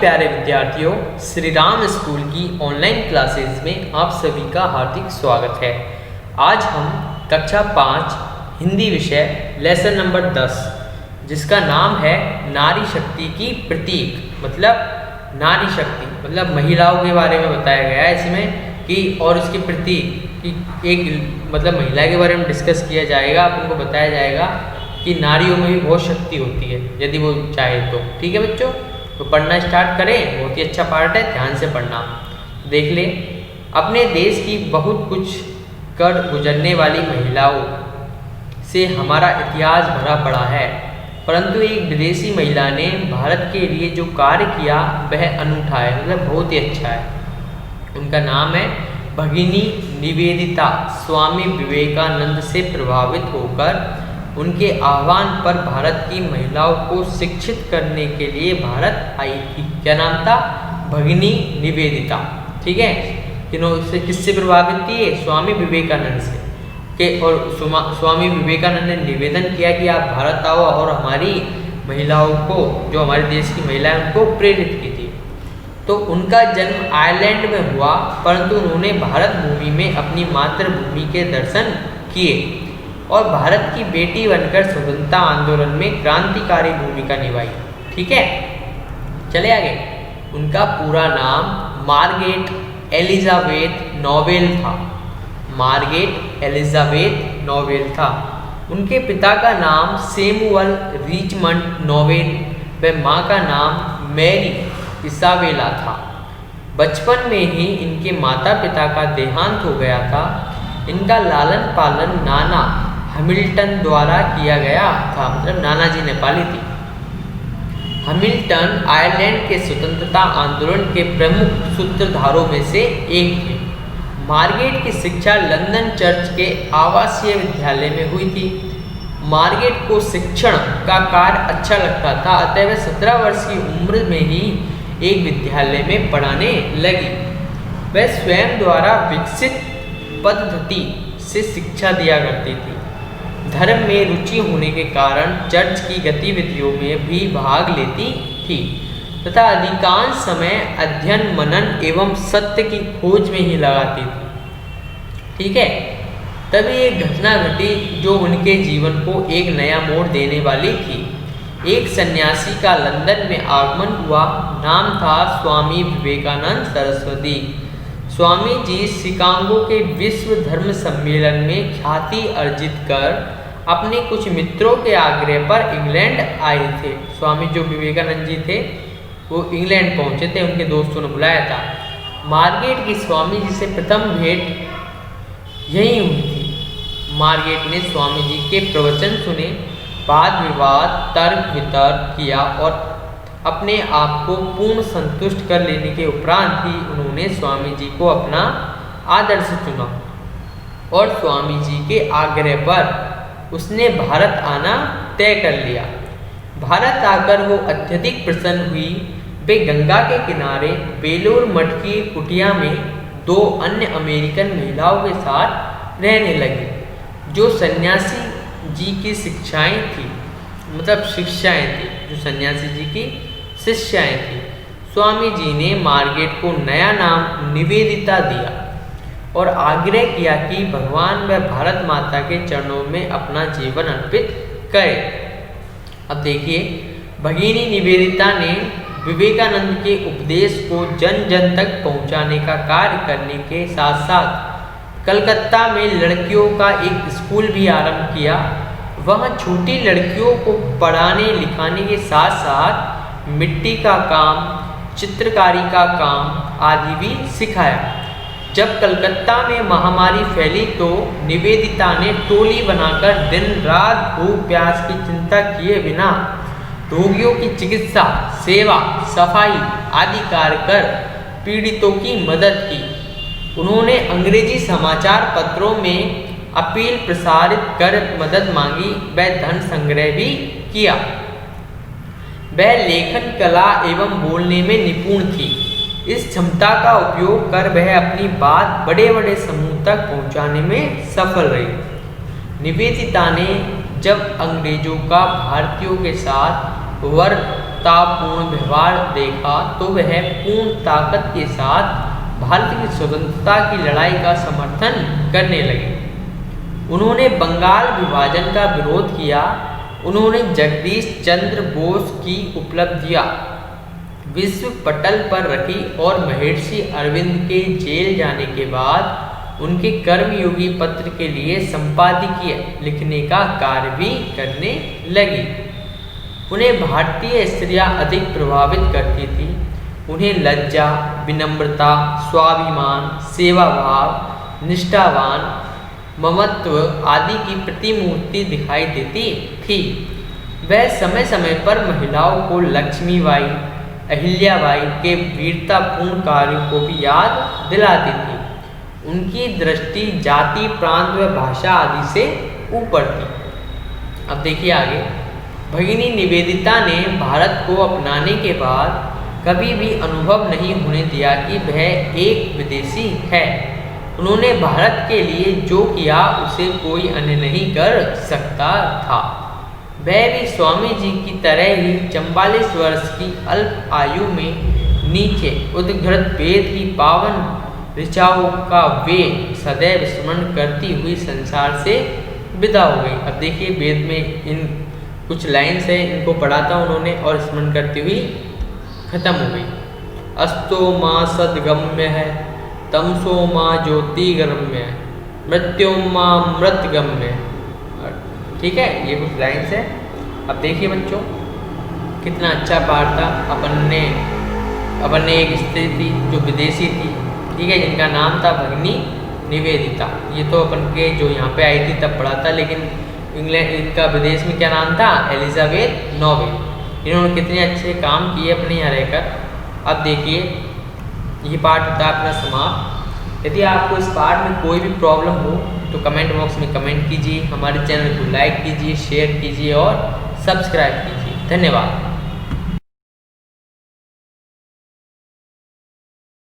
प्यारे विद्यार्थियों, श्री राम स्कूल की ऑनलाइन क्लासेस में आप सभी का हार्दिक स्वागत है। आज हम कक्षा 5 हिंदी विषय लेसन नंबर 10 जिसका नाम है नारी शक्ति की प्रतीक, मतलब नारी शक्ति मतलब महिलाओं के बारे में बताया गया है इसमें कि और उसके प्रतीक कि एक मतलब महिला के बारे में डिस्कस किया जाएगा। आपको बताया जाएगा कि नारियों में भी बहुत शक्ति होती है यदि वो चाहे तो। ठीक है बच्चों, तो पढ़ना स्टार्ट करें। बहुत ही अच्छा पार्ट है, ध्यान से पढ़ना। देख ले, अपने देश की बहुत कुछ कर गुजरने वाली महिलाओं से हमारा इतिहास भरा पड़ा है, परंतु एक विदेशी महिला ने भारत के लिए जो कार्य किया वह अनूठा है, मतलब बहुत ही अच्छा है। उनका नाम है भगिनी निवेदिता। स्वामी विवेकानंद से प्रभावित होकर उनके आह्वान पर भारत की महिलाओं को शिक्षित करने के लिए भारत आई थी। क्या नाम था? भगिनी निवेदिता। ठीक है, इन्होंने किससे प्रभावित थी? स्वामी विवेकानंद से के। और स्वामी विवेकानंद ने निवेदन किया कि आप भारत आओ और हमारी महिलाओं को, जो हमारे देश की महिलाएं, उनको प्रेरित की थी। तो उनका जन्म आयरलैंड में हुआ, परंतु उन्होंने भारत भूमि में अपनी मातृभूमि के दर्शन किए और भारत की बेटी बनकर स्वतंत्रता आंदोलन में क्रांतिकारी भूमिका निभाई। ठीक है, चले आगे। उनका पूरा नाम मार्गरेट एलिजाबेथ नोबेल था। मार्गरेट एलिजाबेथ नोबेल था। उनके पिता का नाम सैमुअल रिचमंड नोबेल व माँ का नाम मैरी इसाबेला था। बचपन में ही इनके माता पिता का देहांत हो गया था। इनका लालन पालन नाना हैमिल्टन द्वारा किया गया था, मतलब नाना जी ने पाली थी। हैमिल्टन आयरलैंड के स्वतंत्रता आंदोलन के प्रमुख सूत्रधारों में से एक थे। मार्गरेट की शिक्षा लंदन चर्च के आवासीय विद्यालय में हुई थी। मार्गरेट को शिक्षण का कार्य अच्छा लगता था, अतः वह 17 वर्ष की उम्र में ही एक विद्यालय में पढ़ाने लगी। वह स्वयं द्वारा विकसित पद्धति से शिक्षा दिया करती थी। धर्म में रुचि होने के कारण चर्च की गतिविधियों में भी भाग लेती थी तथा अधिकांश समय अध्ययन, मनन एवं सत्य की खोज में ही लगाती थी। ठीक है, तभी एक घटना घटी जो उनके जीवन को एक नया मोड़ देने वाली थी। एक सन्यासी का लंदन में आगमन हुआ। नाम था स्वामी विवेकानंद सरस्वती। स्वामी जी शिकागो के विश्व धर्म सम्मेलन में ख्याति अर्जित कर अपने कुछ मित्रों के आग्रह पर इंग्लैंड आए थे। स्वामी जो विवेकानंद जी थे वो इंग्लैंड पहुंचे थे, उनके दोस्तों ने बुलाया था। मार्गरेट की स्वामी जी से प्रथम भेंट यही हुई थी। मार्गरेट ने स्वामी जी के प्रवचन सुने, वाद विवाद, तर्क वितर्क किया और अपने आप को पूर्ण संतुष्ट कर लेने के उपरांत ही उन्होंने स्वामी जी को अपना आदर्श चुना और स्वामी जी के आग्रह पर उसने भारत आना तय कर लिया। भारत आकर वो अत्यधिक प्रसन्न हुई। वे गंगा के किनारे बेलूर मठ की कुटिया में 2 अन्य अमेरिकन महिलाओं के साथ रहने लगी, जो सन्यासी जी की शिक्षाएं थी, मतलब शिष्याएं थी, जो सन्यासी जी की शिष्याएं थी। स्वामी जी ने मार्गरेट को नया नाम निवेदिता दिया और आग्रह किया कि भगवान व भारत माता के चरणों में अपना जीवन अर्पित करे। अब देखिए, भगिनी निवेदिता ने विवेकानंद के उपदेश को जन जन तक पहुंचाने का कार्य करने के साथ साथ कलकत्ता में लड़कियों का एक स्कूल भी आरंभ किया। वहाँ छोटी लड़कियों को पढ़ाने लिखाने के साथ साथ मिट्टी का काम, चित्रकारी का काम आदि भी सिखाया। जब कलकत्ता में महामारी फैली तो निवेदिता ने टोली बनाकर दिन रात भूख प्यास की चिंता किए बिना रोगियों की चिकित्सा, सेवा, सफाई आदि कार्य कर पीड़ितों की मदद की। उन्होंने अंग्रेजी समाचार पत्रों में अपील प्रसारित कर मदद मांगी व धन संग्रह भी किया। वह लेखन कला एवं बोलने में निपुण थी। इस क्षमता का उपयोग कर वह अपनी बात बड़े बड़े समूह तक पहुंचाने में सफल रही। निवेदिता ने जब अंग्रेजों का भारतीयों के साथ मित्रतापूर्ण व्यवहार देखा तो वह पूर्ण ताकत के साथ भारत की स्वतंत्रता की लड़ाई का समर्थन करने लगे। उन्होंने बंगाल विभाजन का विरोध किया। उन्होंने जगदीश चंद्र बोस की उपलब्धियां विश्व पटल पर रखी और महर्षि अरविंद के जेल जाने के बाद उनके कर्मयोगी पत्र के लिए संपादकीय लिखने का कार्य भी करने लगी। उन्हें भारतीय स्त्रियां अधिक प्रभावित करती थी। उन्हें लज्जा, विनम्रता, स्वाभिमान, सेवा भाव, निष्ठावान, ममत्व आदि की प्रतिमूर्ति दिखाई देती थी। वह समय समय पर महिलाओं को लक्ष्मीबाई, अहिल्याबाई के वीरतापूर्ण कार्यों को भी याद दिलाती थी। उनकी दृष्टि जाति, प्रांत व भाषा आदि से ऊपर थी। अब देखिए आगे, भगिनी निवेदिता ने भारत को अपनाने के बाद कभी भी अनुभव नहीं होने दिया कि वह एक विदेशी है। उन्होंने भारत के लिए जो किया उसे कोई अन्य नहीं कर सकता था। वह भी स्वामी जी की तरह ही 44 वर्ष की अल्प आयु में नीचे उद्घृत वेद की पावन ऋचाओं का वे सदैव स्मरण करती हुई संसार से विदा हो गई। अब देखिए वेद में इन कुछ लाइन्स है, इनको पढ़ा था उन्होंने और स्मरण करती हुई खत्म हो गई। अस्तो माँ सदगम्य है, तमसो माँ ज्योतिगम्य है, मृत्यो माँ मृतगम्य। ठीक है, ये कुछ लाइन्स है। अब देखिए बच्चों कितना अच्छा पाठ था। अपन ने एक स्त्री थी जो विदेशी थी, ठीक है, जिनका नाम था भगिनी निवेदिता। ये तो अपन के जो यहाँ पे आई थी तब पढ़ा था, लेकिन इंग्लैंड इनका विदेश में क्या नाम था, एलिजाबेथ नोबेल। इन्होंने कितने अच्छे काम किए अपने यहाँ रहकर। अब देखिए ये पाठ होता है अपना समाप्त। यदि आपको इस पाठ में कोई भी प्रॉब्लम हो तो कमेंट बॉक्स में कमेंट कीजिए, हमारे चैनल को लाइक कीजिए, शेयर कीजिए और सब्सक्राइब कीजिए। धन्यवाद।